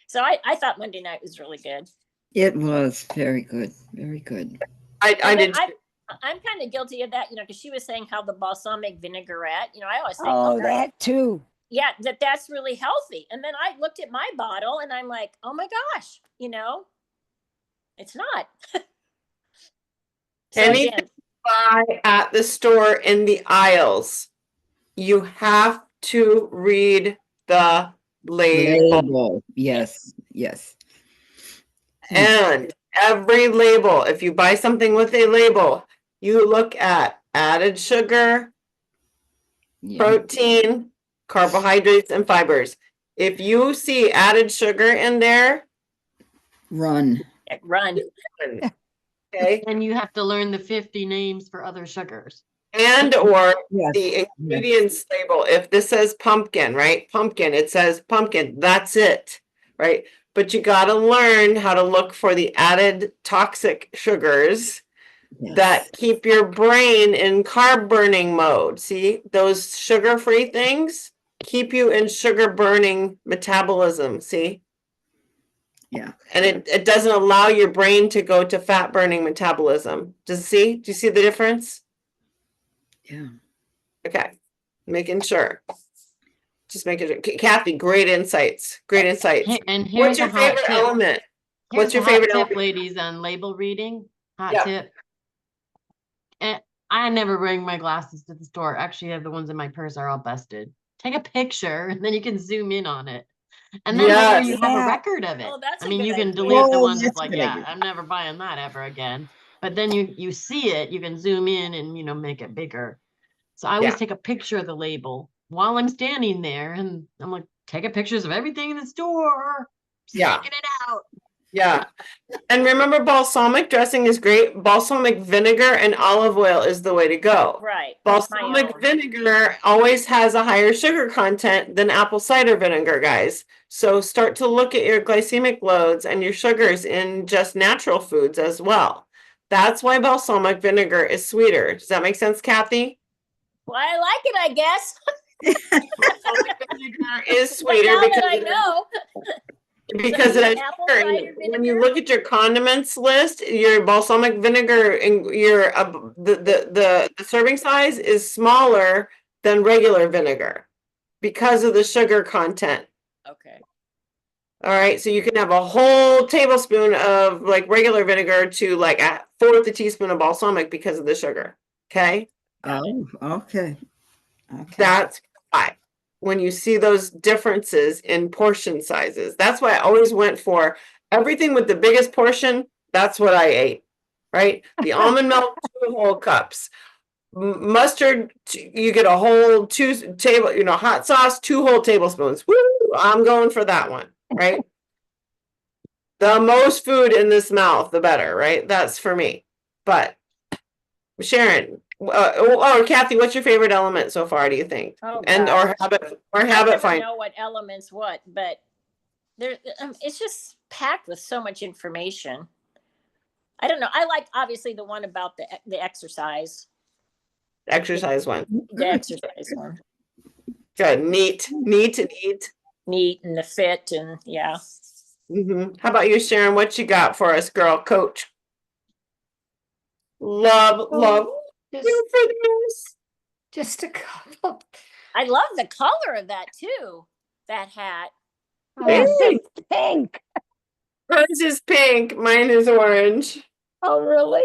so I thought Monday night was really good. It was very good, very good. I And then did. I'm kind of guilty of that, because she was saying how the balsamic vinaigrette, I always think, Oh, that too. yeah, that's really healthy. And then I looked at my bottle and I'm like, oh my gosh, it's not. So Anything again, buy at the store in the aisles, you have to read the label. Label, yes, yes. And every label, if you buy something with a label, you look at added sugar, Yeah. protein, carbohydrates, and fibers. If you see added sugar in there, Run. run. okay, And you have to learn the 50 names for other sugars. and or Yes. the ingredients label, if this says pumpkin, right? Pumpkin, it says pumpkin, that's it, right? But you got to learn how to look for the added toxic sugars Yes. that keep your brain in carb burning mode. See, those sugar-free things keep you in sugar burning metabolism. See? Yeah. And it doesn't allow your brain to go to fat burning metabolism. Do you see the difference? Yeah. Okay. Making sure. Just making sure. Kathy, great insights. Great insights. And here's What's your a hot favorite tip. element? What's Here's your a hot favorite tip, element? ladies, on label reading? Hot Yeah. tip. And I never bring my glasses to the store. Actually, I have the ones in my purse are all busted. Take a picture and then you can zoom in on it. And then that way you have a Yeah. record of it. Oh, that's I a mean, good you can idea. delete the Oh, ones that's that's a like, good yeah, idea. I'm never buying that ever again. But then you see it, you can zoom in and make it bigger. So I always Yeah. take a picture of the label while I'm standing there, and I'm like, taking pictures of everything in the store. Yeah. Checking it out. Yeah. And remember, balsamic dressing is great. Balsamic vinegar and olive oil is the way to go. Right. That's my Balsamic own. vinegar always has a higher sugar content than apple cider vinegar, guys. So start to look at your glycemic loads and your sugars in just natural foods as well. That's why balsamic vinegar is sweeter. Does that make sense, Kathy? Well, I like it, I guess. Balsamic vinegar is But sweeter now that I because know. because So it has apple sugar. cider And when you vinegar? look at your condiments list, your balsamic vinegar and your the serving size is smaller than regular vinegar because of the sugar content. Okay. All right, so you can have a whole tablespoon of like regular vinegar to like a fourth a teaspoon of balsamic because of the sugar. Okay, Oh, okay. Okay. that's why when you see those differences in portion sizes, that's why I always went for everything with the biggest portion. That's what I ate, right? The almond milk, 2 whole cups. Mustard, you get a whole 2 hot sauce, 2 whole tablespoons. Woo! I'm going for that one, right? The most food in this mouth, the better, right? That's for me. But Sharon, Kathy, what's your favorite element so far? Do you think? Oh, And gosh. or I habit never find. know what elements what, but there it's just packed with so much information. I don't know. I like obviously the one about the exercise, Exercise one. the exercise one. Good. Neat and eat. Neat and the fit and yeah. How about you, Sharon? What you got for us, girl? Coach. Love Just, you for this. just a couple. I love the color of that too. That hat. Yes, Hey. it's pink. Hers is pink. Mine is orange. Oh, really?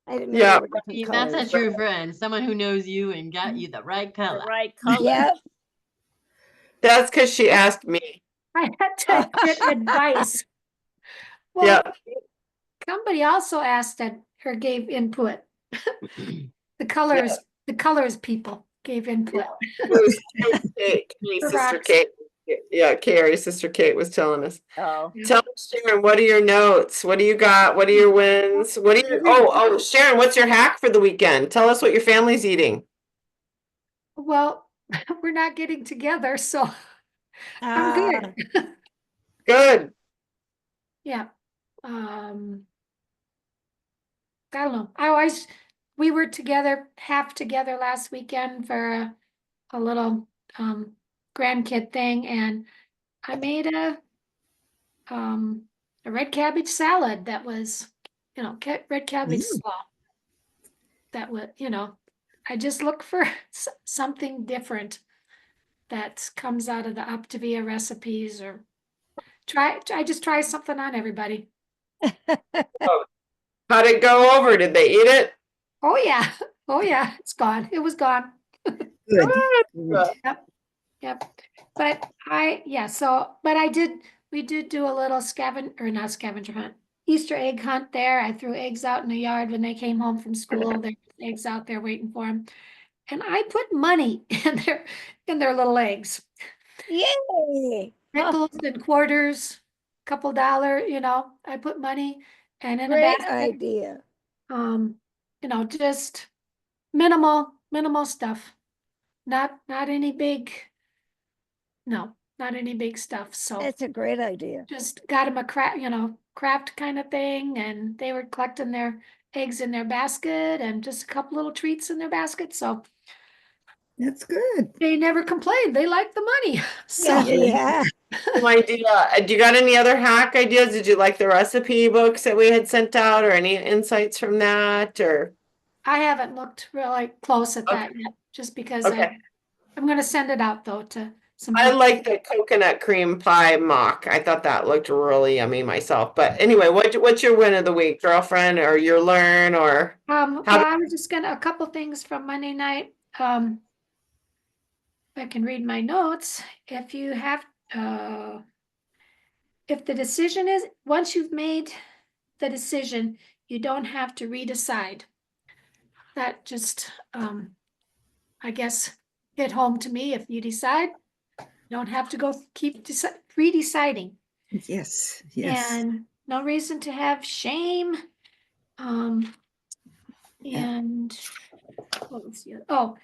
I didn't know Yeah. there were different See, that's a colors. true friend, someone who knows you and got you the right The color. right color. Yep. That's because she asked me. I had to get advice. Well, Yeah. somebody also asked that or gave input. The colors people. gave input. It was Kate, Kate's sister Rocks. Kate. Yeah, Carrie's sister Kate was telling us. Oh, Yeah. Tell us, Sharon, what are your notes? What do you got? What are your wins? What are your, oh, Sharon, what's your hack for the weekend? Tell us what your family's eating. Well, we're not getting together, so I'm good. Good. Yeah. I don't know. We were together, half together last weekend for a little grandkid thing, and I made a red cabbage salad that was, red cabbage Mm. slaw. That was, I just look for something different that comes out of the Optavia recipes, or I just try something on everybody. How'd it go over? Did they eat it? Oh yeah. Oh yeah, it's gone. It was gone. Good. Good. Yep. But we did do a little not scavenger hunt, Easter egg hunt there. I threw eggs out in the yard when they came home from school. There were eggs out there waiting for them. And I put money in their little eggs. Yay! Nickels and quarters, couple $, I put money and in a Great basket. idea. Just minimal stuff. Not any big, no, not any big stuff. So That's a great idea. just got them a craft kind of thing, and they were collecting their eggs in their basket and just a couple little treats in their basket. So That's good. they never complained. They liked the money. So Yeah. No idea. Do you got any other hack ideas? Did you like the recipe books that we had sent out, or any insights from that? Or I haven't looked really close at that yet, just because okay. I'm going to send it out though to some I people. like the coconut cream pie mock. I thought that looked really yummy myself. But anyway, what's your win of the week, girlfriend, or your learn, or Well, how- I was just a couple things from Monday night. I can read my notes. If you have, if the decision is, once you've made the decision, you don't have to redecide. That just, I guess, hit home to me. If you decide, you don't have to go keep redeciding. Yes. Yes. And no reason to have shame. And what was the other?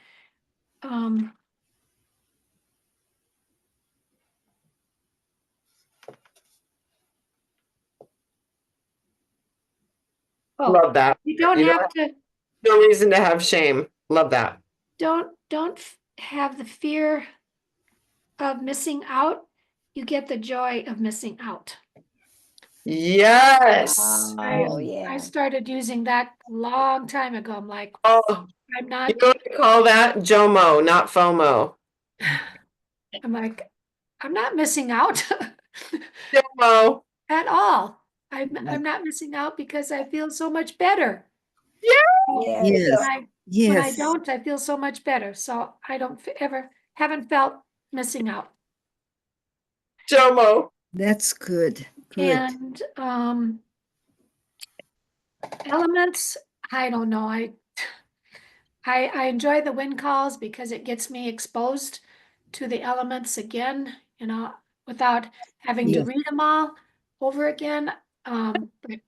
Oh, love that. you don't You don't have to. No reason to have shame. Love that. Don't have the fear of missing out. You get the joy of missing out. Yes. Oh, yeah. I started using that a long time ago. I'm like, Oh, I'm not. you know what to call that? JOMO, not FOMO. I'm like, I'm not missing out JOMO. at all. I'm not missing out because I feel so much better. Yeah. Yes. When I Yes. don't, I feel so much better. So I don't haven't felt missing out. JOMO. That's good. Good. And elements, I don't know. I enjoy the wind calls because it gets me exposed to the elements again, without having to Yeah. read them all over again. But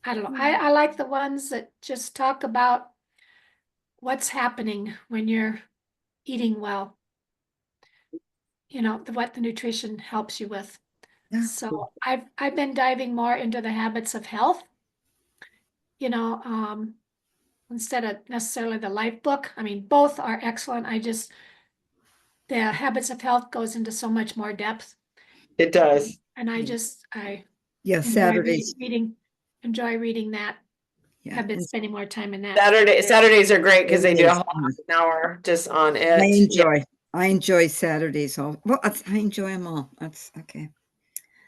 I don't know. I like the ones that just talk about what's happening when you're eating well. What the nutrition helps you with. Yeah. So I've been diving more into the habits of health, instead of necessarily the life book. I mean, both are excellent. The habits of health goes into so much more depth. It does. And I Yeah. Saturdays. enjoy reading that. Yeah. I've been spending more time in that. Saturdays are great because they do a Saturdays. whole half an hour just on it. I enjoy Saturdays. Well, I enjoy them all. That's okay.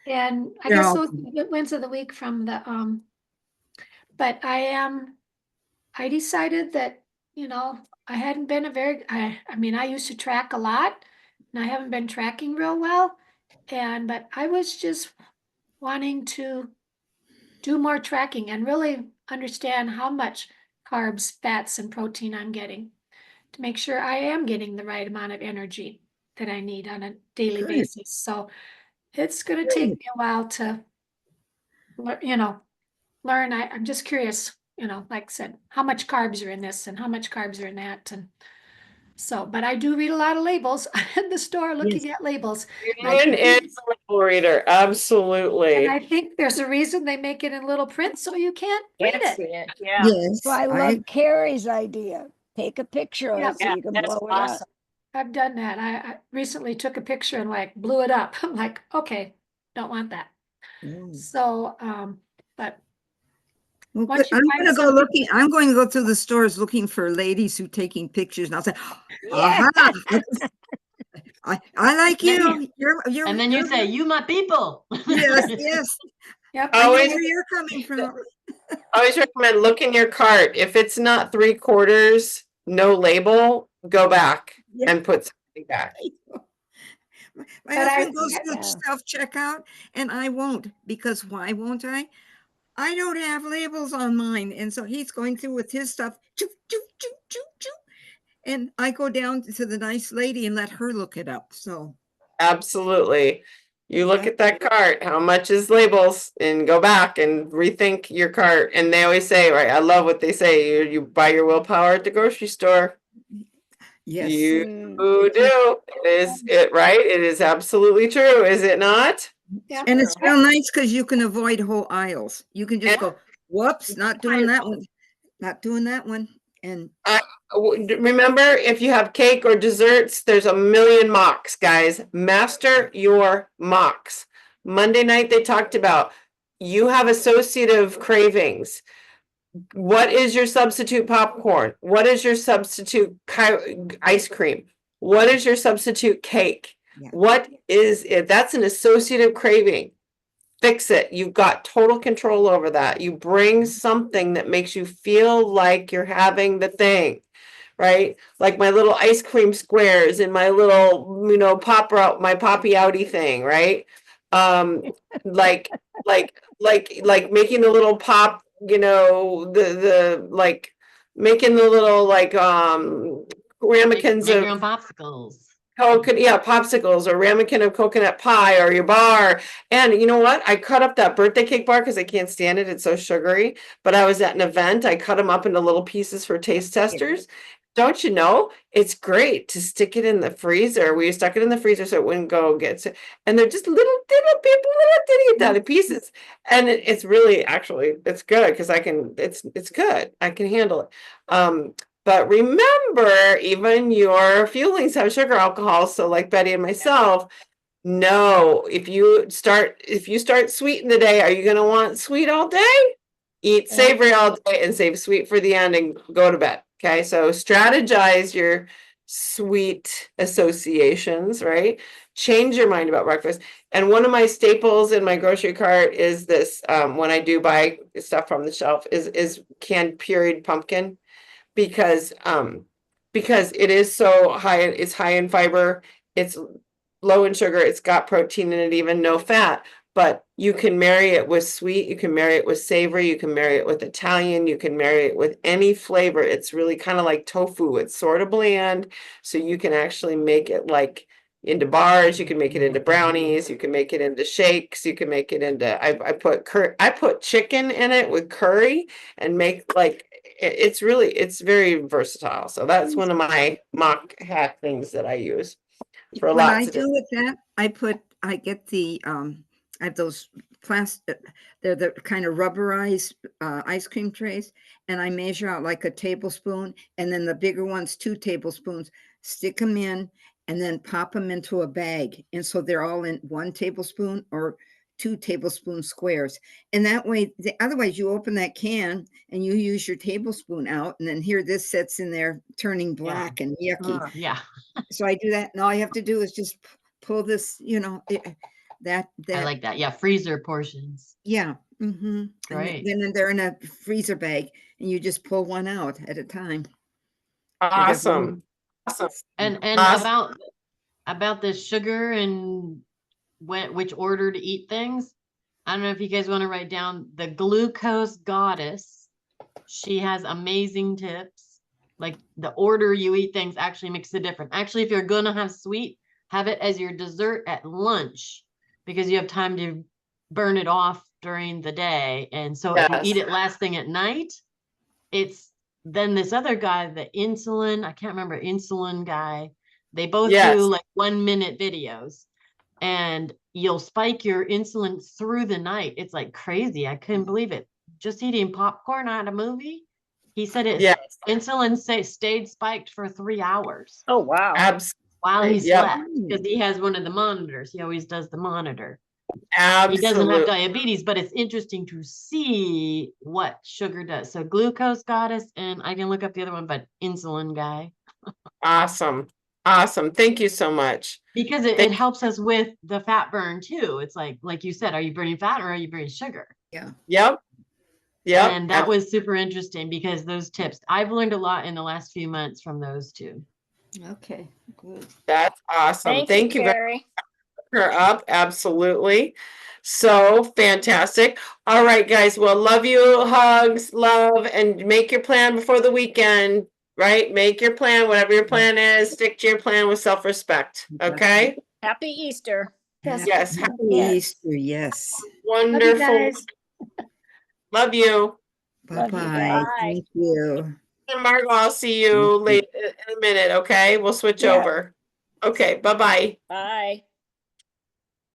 And I They're guess all those are the wins of the week from the, but I decided that, I hadn't been I mean, I used to track a lot and I haven't been tracking real well. But I was just wanting to do more tracking and really understand how much carbs, fats, and protein I'm getting. to make sure I am getting the right amount of energy that I need on a daily Good. basis. So it's going to take Good. me a while to, learn. I'm just curious, like I said, how much carbs are in this and how much carbs are in that. And so, but I do read a lot of labels. I'm at the store looking Yes. at labels. Erin is a label reader, And absolutely. I think there's a reason they make it in little print so you can't read Can't it. see it. Yeah. Yes. So I love Carrie's idea. Take a picture of Yeah. it so Yeah, you can that's blow it up. awesome. I've done that. I recently took a picture and like blew it up. I'm like, okay, don't want that. Mm. So, but Well, once good. you I'm find going to go something- looking. I'm going to go through the stores looking for ladies who taking pictures, and I'll say, Yeah. "Aha! I like Then you. You're." And then you say, "You my people." "Yes, yes. Yep. I know Always- where you're coming from." I always recommend look in your cart. If it's not 3/4, no label, go back Yeah. and put something back. My But I- husband goes to the Yeah. self-checkout, and I won't, because why won't I? I don't have labels on mine, and so he's going through with his stuff, choo, choo, choo, choo, choo. And I go down to the nice lady and let her look it up. So Absolutely. You look Yeah. at that cart, how much is labels, and go back and rethink your cart. And they always say, right, I love what they say, you buy your willpower at the grocery store. yes, You Mm. do. Right? It is absolutely true, is it not? Yeah. and it's real nice because you can avoid whole aisles. You can just go, whoops, not doing that one, not doing that one. And Remember, if you have cake or desserts, there's a million mocks, guys. Master your mocks. Monday night, they talked about you have associative cravings. What is your substitute popcorn? What is your substitute ice cream? What is your substitute cake? Yeah. What is it? That's an associative craving. Fix it. You've got total control over that. You bring something that makes you feel like you're having the thing, right? Like my little ice cream squares and my little, pop out, my poppy outy thing, right? Like making the little pop, the like making the little ramekins Make of your own popsicles. popsicles or ramekin of coconut pie or your bar. And you know what? I cut up that birthday cake bar because I can't stand it. It's so sugary. But I was at an event. I cut them up into little pieces for taste testers. Don't you know? It's great to stick it in the freezer. We stuck it in the freezer so it wouldn't go get sick. And they're just little tiny pieces. And it's really it's good because it's good. I can handle it. But remember, even your fuelings have sugar alcohol. So like Betty and myself, no, if you start sweet in the day, are you going to want sweet all day? Eat savory all day and save sweet for the end and go to bed. Okay. So strategize your sweet associations, right? Change your mind about breakfast. And one of my staples in my grocery cart is this, when I do buy stuff from the shelf is canned pureed pumpkin. Because it is so high, it's high in fiber, it's low in sugar, it's got protein in it, even no fat. But you can marry it with sweet, you can marry it with savory, you can marry it with Italian, you can marry it with any flavor. It's really kind of like tofu. It's sort of bland, so you can actually make it like into bars, you can make it into brownies, you can make it into shakes, you can make it into I put chicken in it with curry and make it's very versatile. So that's one of my mock hack things that I use for what I lots of do with that, I get the I have those plastic, they're the kind of rubberized ice cream trays, and I measure out like a tablespoon, and then the bigger ones 2 tablespoons, stick them in, and then pop them into a bag, and so they're all in 1 tablespoon or 2 tablespoon squares. And that way, otherwise you open that can and you use your tablespoon out, and then here this sits in there turning black and yucky. Yeah, So I do that, and all I have to do is just pull this, I like that. Yeah, freezer portions. yeah. Mm-hmm. Right. And then they're in a freezer bag, and you just pull one out at a time. awesome. And Awesome. about the sugar and which order to eat things. I don't know if you guys want to write down the glucose goddess. She has amazing tips. Like the order you eat things actually makes a difference. Actually, if you're gonna have sweet, have it as your dessert at lunch because you have time to burn it off during the day. And so if you Yes. eat it last thing at night, it's then this other guy, the insulin, I can't remember, insulin guy. They both Yes. do like 1-minute videos and you'll spike your insulin through the night. It's like crazy. I couldn't believe it. Just eating popcorn at a movie. He said it Yes. insulin stayed spiked for 3 hours Oh, wow. Absolutely. while he Yep. slept because he has one of the monitors. He always does the monitor. He Absolutely. doesn't have diabetes, but it's interesting to see what sugar does. So glucose goddess, and I can look up the other one, but insulin guy. Awesome. Awesome. Thank you so much. Because it Thank- helps us with the fat burn too. It's like you said, are you burning fat or are you burning sugar? Yep. Yep. And that was super interesting because those tips, I've learned a lot in the last few months from those two. Okay, good. That's awesome. Thank you very Carrie. much. Her up. Absolutely. So fantastic. All right, guys. Well, love you, hugs, love, and make your plan before the weekend, right? Make your plan, whatever your plan is, stick to your plan with self-respect. Okay? Happy Easter. Yes. Yes. Happy Yes. Easter, yes. Wonderful. guys. Love you. Bye-bye. Bye. Thank you. And Margot, I'll see you late in a minute, okay? We'll switch Yeah. over. Okay, bye-bye. Bye.